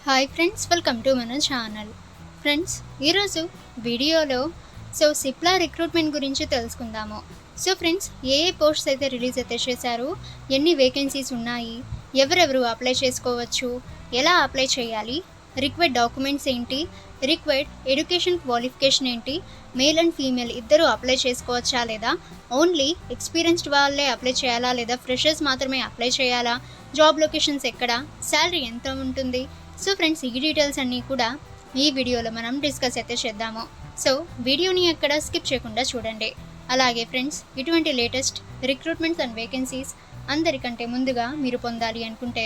Hi friends, welcome to మన channel. Friends, ఈరోజు వీడియోలో సిప్లా రిక్రూట్మెంట్ గురించి తెలుసుకుందాము. ఫ్రెండ్స్, ఏ పోస్ట్స్ అయితే రిలీజ్ అయితే చేశారు, ఎన్ని వేకెన్సీస్ ఉన్నాయి, ఎవరెవరు అప్లై చేసుకోవచ్చు, ఎలా అప్లై చేయాలి, రిక్వైర్డ్ డాక్యుమెంట్స్ ఏంటి, రిక్వైర్డ్ ఎడ్యుకేషన్ క్వాలిఫికేషన్ ఏంటి, మేల్ అండ్ ఫీమేల్ ఇద్దరు అప్లై చేసుకోవచ్చా లేదా, ఓన్లీ ఎక్స్పీరియన్స్డ్ వాళ్ళే అప్లై చేయాలా లేదా ఫ్రెషర్స్ మాత్రమే అప్లై చేయాలా, జాబ్ లొకేషన్స్ ఎక్కడ, శాలరీ ఎంత ఉంటుంది. ఫ్రెండ్స్, ఈ డీటెయిల్స్ అన్నీ కూడా ఈ వీడియోలో మనం డిస్కస్ అయితే చేద్దాము. వీడియోని ఎక్కడ స్కిప్ చేయకుండా చూడండి. అలాగే ఫ్రెండ్స్, ఇటువంటి లేటెస్ట్ రిక్రూట్మెంట్స్ అండ్ వేకెన్సీస్ అందరికంటే ముందుగా మీరు పొందాలి అనుకుంటే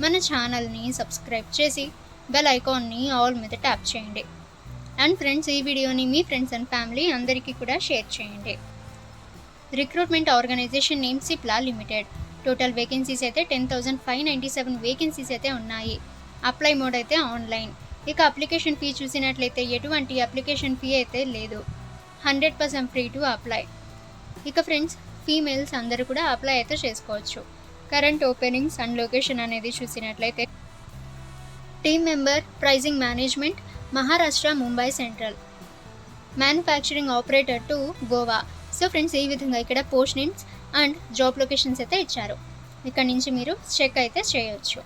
మన ఛానల్ని సబ్స్క్రైబ్ చేసి బెల్ ఐకాన్ని ఆల్ మీద ట్యాప్ చేయండి. అండ్ ఫ్రెండ్స్, ఈ వీడియోని మీ ఫ్రెండ్స్ అండ్ ఫ్యామిలీ అందరికీ కూడా షేర్ చేయండి. Recruitment organization name Cipla limited. Total vacancies అయితే 10,597 వేకెన్సీస్ అయితే ఉన్నాయి. అప్లై మోడ్ అయితే ఆన్లైన్. ఇక అప్లికేషన్ ఫీ చూసినట్లయితే ఎటువంటి అప్లికేషన్ ఫీ అయితే లేదు. 100% ఫ్రీ టు అప్లై. ఇక ఫ్రెండ్స్, ఫీమేల్స్ అందరూ కూడా అప్లై అయితే చేసుకోవచ్చు. కరెంట్ ఓపెనింగ్స్ అండ్ లొకేషన్ అనేది చూసినట్లయితే team member prizing management Maharashtra Mumbai central, manufacturing operator to Goa. Friends, ఈ విధంగా ఇక్కడ post names and job locations అయితే ఇచ్చారు. ఇక్కడ నుంచి మీరు చెక్ అయితే చేయొచ్చు.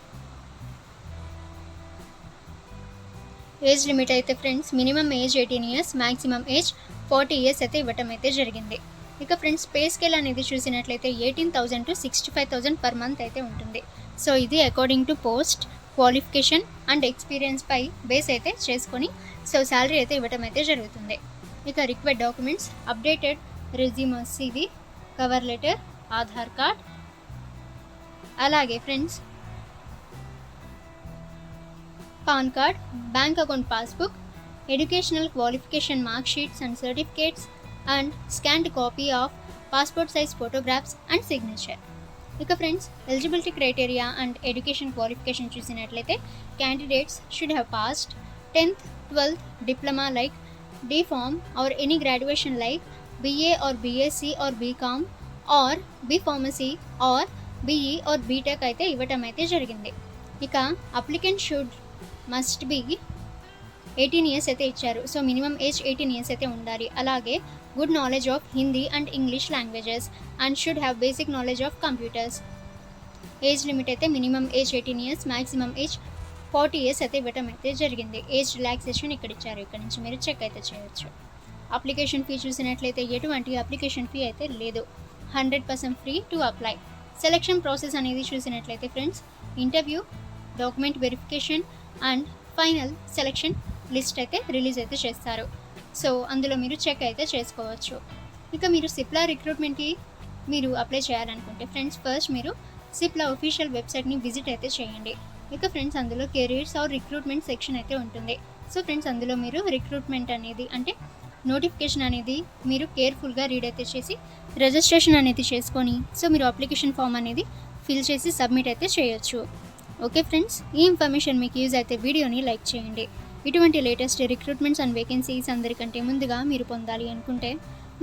ఏజ్ లిమిట్ అయితే friends minimum age 18 years, maximum age 40 years అయితే ఇవ్వటం అయితే జరిగింది. ఇక ఫ్రెండ్స్, పే స్కేల్ అనేది చూసినట్లయితే 18,000 to 65,000 పర్ మంత్ అయితే ఉంటుంది. ఇది according to post qualification and experience పై బేస్ అయితే చేసుకొని శాలరీ అయితే ఇవ్వటం అయితే జరుగుతుంది. ఇక required documents updated resume, CV, cover letter, Aadhaar card, అలాగే friends PAN card, bank account passbook, educational qualification mark sheets and certificates and scanned copy of passport size photographs and signature. ఇక friends, eligibility criteria and education qualification చూసినట్లయితే candidates should have passed 10th, 12th diploma like D.Pharm or any graduation like BA or BSc or BCom or B Pharmacy or BE or BTech అయితే ఇవ్వటం అయితే జరిగింది. ఇక applicant should must be 18 years అయితే ఇచ్చారు. Minimum age 18 years అయితే ఉండాలి. అలాగే good knowledge of Hindi and English languages and should have basic knowledge of computers. Age limit అయితే minimum age 18 years, maximum age 40 years అయితే ఇవ్వటం అయితే జరిగింది. ఏజ్ రిలాక్సేషన్ ఇక్కడ ఇచ్చారు. ఇక్కడ నుంచి మీరు చెక్ అయితే చేయొచ్చు. అప్లికేషన్ ఫీ చూసినట్లయితే ఎటువంటి అప్లికేషన్ ఫీ అయితే లేదు. 100% free to apply. Selection process అనేది చూసినట్లయితే friends, interview, document verification and final selection list అయితే రిలీజ్ అయితే చేస్తారు. అందులో మీరు చెక్ అయితే చేసుకోవచ్చు. ఇక మీరు సిప్లా రిక్రూట్మెంట్కి మీరు అప్లై చేయాలనుకుంటే ఫ్రెండ్స్, ఫస్ట్ మీరు సిప్లా ఒఫీషియల్ వెబ్సైట్ని విజిట్ అయితే చేయండి. ఇక ఫ్రెండ్స్, అందులో కెరీర్స్ ఆర్ రిక్రూట్మెంట్ సెక్షన్ అయితే ఉంటుంది. ఫ్రెండ్స్, అందులో మీరు రిక్రూట్మెంట్ అనేది అంటే నోటిఫికేషన్ అనేది మీరు కేర్ఫుల్గా రీడ్ అయితే చేసి రిజిస్ట్రేషన్ అనేది చేసుకొని మీరు అప్లికేషన్ ఫామ్ అనేది ఫిల్ చేసి సబ్మిట్ అయితే చేయొచ్చు. ఓకే ఫ్రెండ్స్, ఈ ఇన్ఫర్మేషన్ మీకు యూజ్ అయితే వీడియోని లైక్ చేయండి. ఇటువంటి లేటెస్ట్ రిక్రూట్మెంట్స్ అండ్ వేకెన్సీస్ అందరికంటే ముందుగా మీరు పొందాలి అనుకుంటే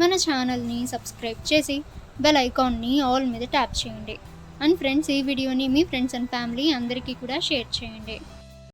మన ఛానల్ని సబ్స్క్రైబ్ చేసి బెల్ ఐకాన్ని ఆల్ మీద ట్యాప్ చేయండి. అండ్ ఫ్రెండ్స్, ఈ వీడియోని మీ ఫ్రెండ్స్ అండ్ ఫ్యామిలీ అందరికీ కూడా షేర్ చేయండి.